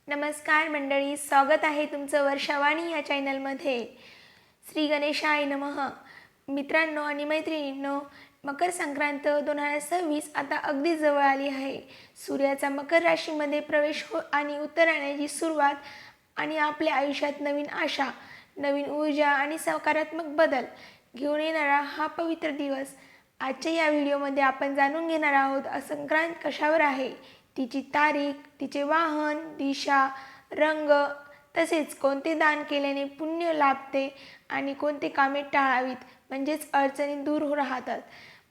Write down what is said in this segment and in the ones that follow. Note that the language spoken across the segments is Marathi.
नमस्कार मंडळी, स्वागत आहे तुमचं वर्षावाणी या चॅनलमध्ये. श्री गणेशाय नमः. मित्रांनो आणि मैत्रिणींनो, मकर संक्रांत 2026 आता अगदी जवळ आली आहे. सूर्याचा मकर राशीमध्ये प्रवेश आणि उत्तरायणाची सुरुवात आणि आपल्या आयुष्यात नवीन आशा, नवीन ऊर्जा आणि सकारात्मक बदल घेऊन येणारा हा पवित्र दिवस. आजच्या या व्हिडिओमध्ये आपण जाणून घेणार आहोत संक्रांत कशावर आहे, तिची तारीख, तिचे वाहन, दिशा, रंग, तसेच कोणते दान केल्याने पुण्य लाभते आणि कोणते कामे टाळावीत म्हणजेच अडचणी दूर राहतात.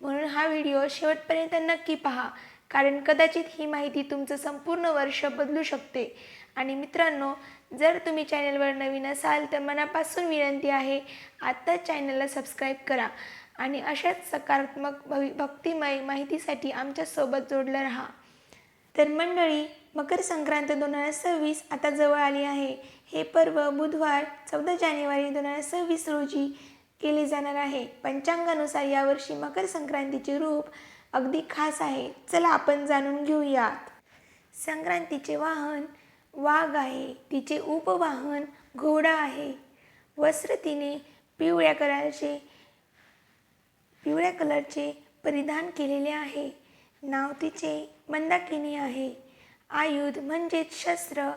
म्हणून हा व्हिडिओ शेवटपर्यंत नक्की पहा, कारण कदाचित ही माहिती तुमचं संपूर्ण वर्ष बदलू शकते. आणि मित्रांनो, जर तुम्ही चॅनलवर नवीन असाल तर मनापासून विनंती आहे, आत्ताच चॅनलला सबस्क्राईब करा आणि अशाच सकारात्मक भक्तिमय माहितीसाठी आमच्यासोबत जोडलं राहा. तर मंडळी, मकर संक्रांत 2026 आता जवळ आली आहे. हे पर्व बुधवार 14 जानेवारी 2026 रोजी केले जाणार आहे. पंचांगानुसार यावर्षी मकर संक्रांतीचे रूप अगदी खास आहे. चला आपण जाणून घेऊयात. संक्रांतीचे वाहन वाघ आहे. तिचे उपवाहन घोडा आहे. वस्त्र तिने पिवळ्या कलरचे परिधान केलेले आहे. नाव तिचे मंदाकिनी आहे. आयुध म्हणजेच शस्त्र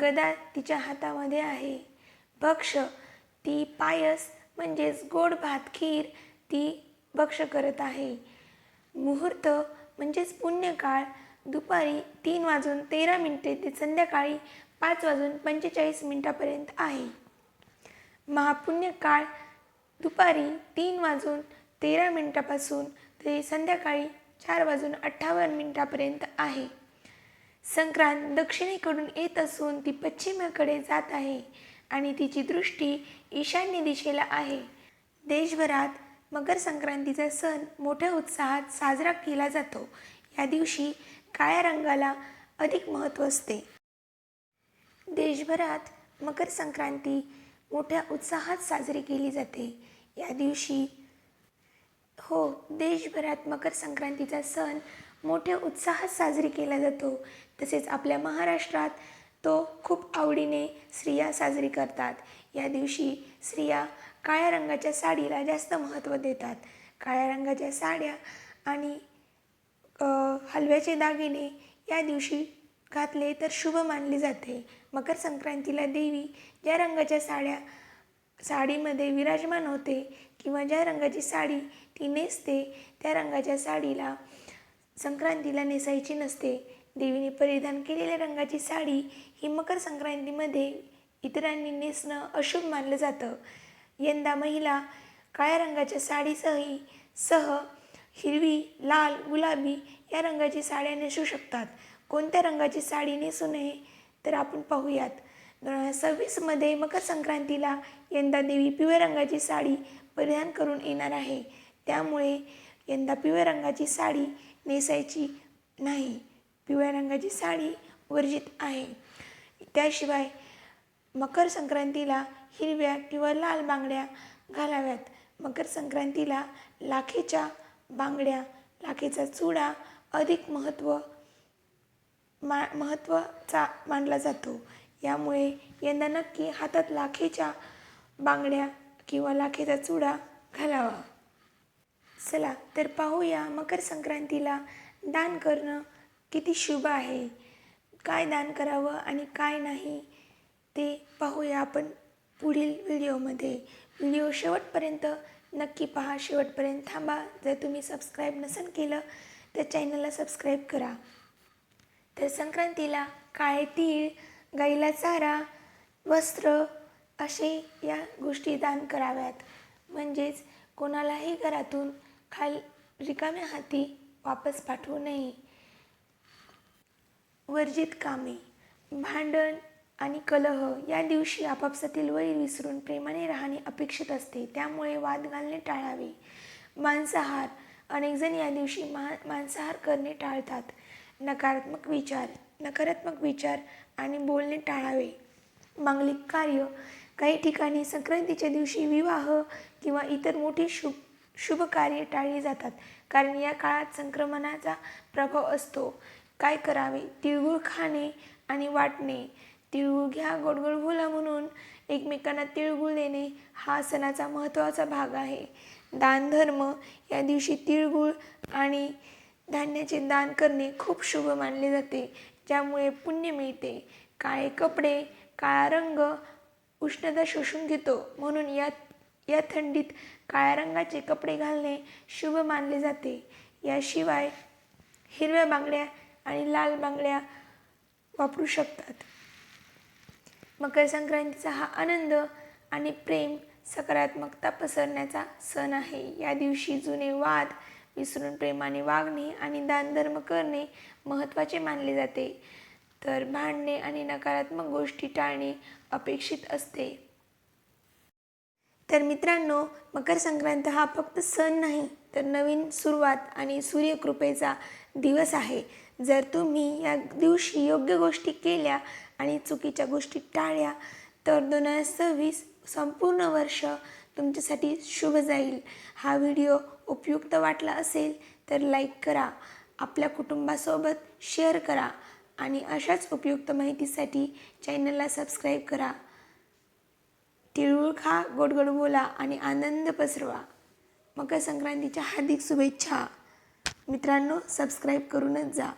गदा तिच्या हातामध्ये आहे. भक्ष ती पायस म्हणजेच गोड भात खीर ती भक्ष करत आहे. मुहूर्त म्हणजेच पुण्यकाळ दुपारी 3:13 ते संध्याकाळी 5:45 आहे. महापुण्यकाळ दुपारी 3:13 पासून ते संध्याकाळी 4:58 आहे. संक्रांत दक्षिणेकडून येत असून ती पश्चिमेकडे जात आहे आणि तिची दृष्टी ईशान्य दिशेला आहे. देशभरात मकर संक्रांतीचा सण मोठ्या उत्साहात साजरा केला जातो. या दिवशी काळ्या रंगाला अधिक महत्त्व असते. देशभरात मकर संक्रांती मोठ्या उत्साहात साजरी केली जाते. या दिवशी देशभरात मकर संक्रांतीचा सण मोठ्या उत्साहात साजरी केला जातो. तसेच आपल्या महाराष्ट्रात तो खूप आवडीने स्त्रिया साजरी करतात. या दिवशी स्त्रिया काळ्या रंगाच्या साडीला जास्त महत्त्व देतात. काळ्या रंगाच्या साड्या आणि हलव्याचे दागिने या दिवशी घातले तर शुभ मानले जाते. मकर संक्रांतीला देवी ज्या रंगाच्या साडीमध्ये विराजमान होते किंवा ज्या रंगाची साडी ती नेसते त्या रंगाच्या साडीला संक्रांतीला नेसायची नसते. देवीने परिधान केलेल्या रंगाची साडी ही मकर संक्रांतीमध्ये इतरांनी नेसणं अशुभ मानलं जातं. यंदा महिला काळ्या रंगाच्या साडीसह हिरवी, लाल, गुलाबी या रंगाची साड्या नेसू शकतात. कोणत्या रंगाची साडी नेसू नये तर आपण पाहूयात. 2026मध्ये मकर संक्रांतीला यंदा देवी पिवळ्या रंगाची साडी परिधान करून येणार आहे. त्यामुळे यंदा पिवळ्या रंगाची साडी नेसायची नाही. पिवळ्या रंगाची साडी वर्जित आहे. त्याशिवाय मकर संक्रांतीला हिरव्या किंवा लाल बांगड्या घालाव्यात. मकर संक्रांतीला लाखेच्या बांगड्या, लाखेचा चुडा अधिक महत्त्वाचा मानला जातो. यामुळे यंदा नक्की हातात लाखेच्या बांगड्या किंवा लाखेचा चुडा घालावा. चला तर पाहूया मकर संक्रांतीला दान करणं किती शुभ आहे. काय दान करावं आणि काय नाही ते पाहूया आपण पुढील व्हिडिओमध्ये. व्हिडिओ शेवटपर्यंत नक्की पहा, शेवटपर्यंत थांबा. जर तुम्ही सबस्क्राईब नसेल केलं तर चॅनलला सबस्क्राईब करा. तर संक्रांतीला काळे तीळ, गाईला चारा, वस्त्र असे या गोष्टी दान कराव्यात. म्हणजेच कोणालाही घरातून रिकाम्या हाती वापस पाठवू नये. वर्जित कामे, भांडण आणि कलह या दिवशी आपापसातील वैर विसरून प्रेमाने राहणे अपेक्षित असते. त्यामुळे वाद घालणे टाळावे. मांसाहार, अनेक जण या दिवशी मांसाहार करणे टाळतात. नकारात्मक विचार आणि बोलणे टाळावे. मांगलिक कार्य, काही ठिकाणी संक्रांतीच्या दिवशी विवाह किंवा इतर मोठी शुभ कार्ये टाळली जातात, कारण या काळात संक्रमणाचा प्रभाव असतो. काय करावे? तिळगुळ खाणे आणि वाटणे. तिळगुळ घ्या गोड गोड बोला म्हणून एकमेकांना तिळगुळ देणे हा सणाचा महत्त्वाचा भाग आहे. दानधर्म या दिवशी तिळगुळ आणि धान्याचे दान करणे खूप शुभ मानले जाते, ज्यामुळे पुण्य मिळते. काळे कपडे, काळा रंग उष्णता शोषून घेतो, म्हणून या थंडीत काळ्या रंगाचे कपडे घालणे शुभ मानले जाते. याशिवाय हिरव्या बांगड्या आणि लाल बांगड्या वापरू शकतात. मकर संक्रांतीचा हा आनंद आणि प्रेम, सकारात्मकता पसरण्याचा सण आहे. या दिवशी जुने वाद विसरून प्रेमाने वागणे आणि दानधर्म करणे महत्त्वाचे मानले जाते. तर भांडणे आणि नकारात्मक गोष्टी टाळणे अपेक्षित असते. तर मित्रांनो, मकर संक्रांत हा फक्त सण नाही, तर नवीन सुरुवात आणि सूर्यकृपेचा दिवस आहे. जर तुम्ही या दिवशी योग्य गोष्टी केल्या आणि चुकीच्या गोष्टी टाळल्या, तर 2026 संपूर्ण वर्ष तुमच्यासाठी शुभ जाईल. हा व्हिडिओ उपयुक्त वाटला असेल तर लाईक करा, आपल्या कुटुंबासोबत शेअर करा आणि अशाच उपयुक्त माहितीसाठी चॅनलला सबस्क्राईब करा. तिळगुळ खा, गोड गोड बोला आणि आनंद पसरवा. मकर संक्रांतीच्या हार्दिक शुभेच्छा. मित्रांनो, सबस्क्राईब करूनच जा.